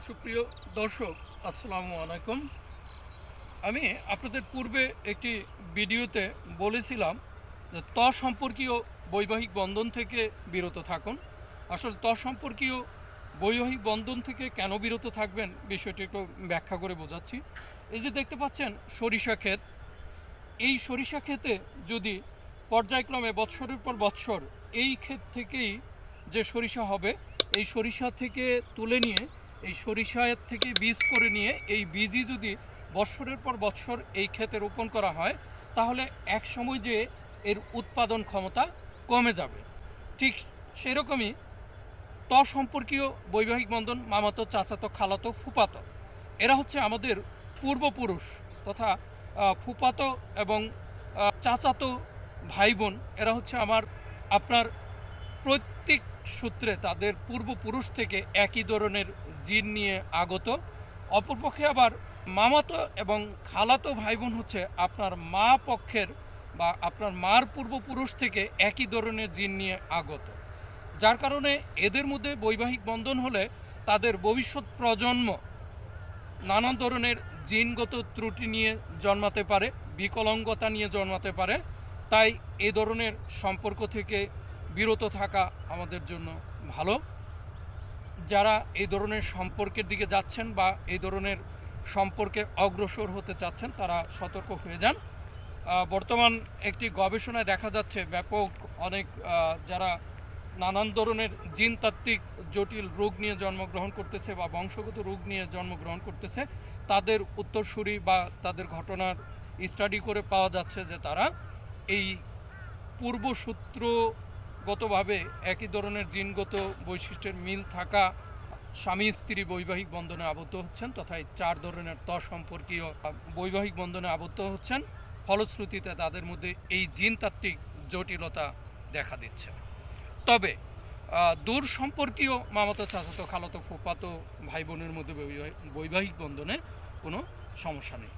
সুপ্রিয় দর্শক, আসসালামু আলাইকুম। আমি আপনাদের পূর্বে একটি ভিডিওতে বলেছিলাম যে সম্পর্কীয় বৈবাহিক বন্ধন থেকে বিরত থাকুন। আসলে সম্পর্কীয় বৈবাহিক বন্ধন থেকে কেন বিরত থাকবেন বিষয়টি একটু ব্যাখ্যা করে বোঝাচ্ছি। এই যে দেখতে পাচ্ছেন সরিষা ক্ষেত, এই সরিষা ক্ষেতে যদি পর্যায়ক্রমে বৎসরের পর বৎসর এই ক্ষেত থেকেই যে সরিষা হবে, এই সরিষা থেকে তুলে নিয়ে এই সরিষার থেকে বীজ করে নিয়ে এই বীজই যদি বৎসরের পর বৎসর এই ক্ষেতে রোপণ করা হয়, তাহলে এক সময় যে এর উৎপাদন ক্ষমতা কমে যাবে। ঠিক সেরকমই সম্পর্কীয় বৈবাহিক বন্ধন, মামাতো, চাচাতো, খালাতো, ফুপাতো, এরা হচ্ছে আমাদের পূর্বপুরুষ তথা ফুপাতো এবং চাচাতো ভাই বোন। এরা হচ্ছে আপনার প্রত্যেক সূত্রে তাদের পূর্বপুরুষ থেকে একই ধরনের জিন নিয়ে আগত। অপরপক্ষে আবার মামাতো এবং খালাতো ভাই বোন হচ্ছে আপনার মা পক্ষের বা আপনার মার পূর্বপুরুষ থেকে একই ধরনের জিন নিয়ে আগত। যার কারণে এদের মধ্যে বৈবাহিক বন্ধন হলে তাদের ভবিষ্যৎ প্রজন্ম নানান ধরনের জিনগত ত্রুটি নিয়ে জন্মাতে পারে, বিকলাঙ্গতা নিয়ে জন্মাতে পারে। তাই এই ধরনের সম্পর্ক থেকে বিরত থাকা আমাদের জন্য ভালো। যারা এই ধরনের সম্পর্কের দিকে যাচ্ছেন বা এই ধরনের সম্পর্কে অগ্রসর হতে চাচ্ছেন, তারা সতর্ক হয়ে যান। বর্তমান একটি গবেষণায় দেখা যাচ্ছে ব্যাপক অনেক যারা নানান ধরনের জিনতাত্ত্বিক জটিল রোগ নিয়ে জন্মগ্রহণ করতেছে বা বংশগত রোগ নিয়ে জন্মগ্রহণ করতেছে, তাদের উত্তরসূরি বা তাদের ঘটনার স্টাডি করে পাওয়া যাচ্ছে যে তারা এই পূর্বসূত্রগতভাবে একই ধরনের জিনগত বৈশিষ্ট্যের মিল থাকা স্বামী স্ত্রী বৈবাহিক বন্ধনে আবদ্ধ হচ্ছেন, তথা এই 4 ধরনের সম্পর্কীয় বৈবাহিক বন্ধনে আবদ্ধ হচ্ছেন। ফলশ্রুতিতে তাদের মধ্যে এই জিনতাত্ত্বিক জটিলতা দেখা দিচ্ছে। তবে দূর সম্পর্কীয় মামাতো, চাচাতো, খালাতো, ফুফাতো ভাই বোনের মধ্যে বৈবাহিক বন্ধনে কোনো সমস্যা নেই।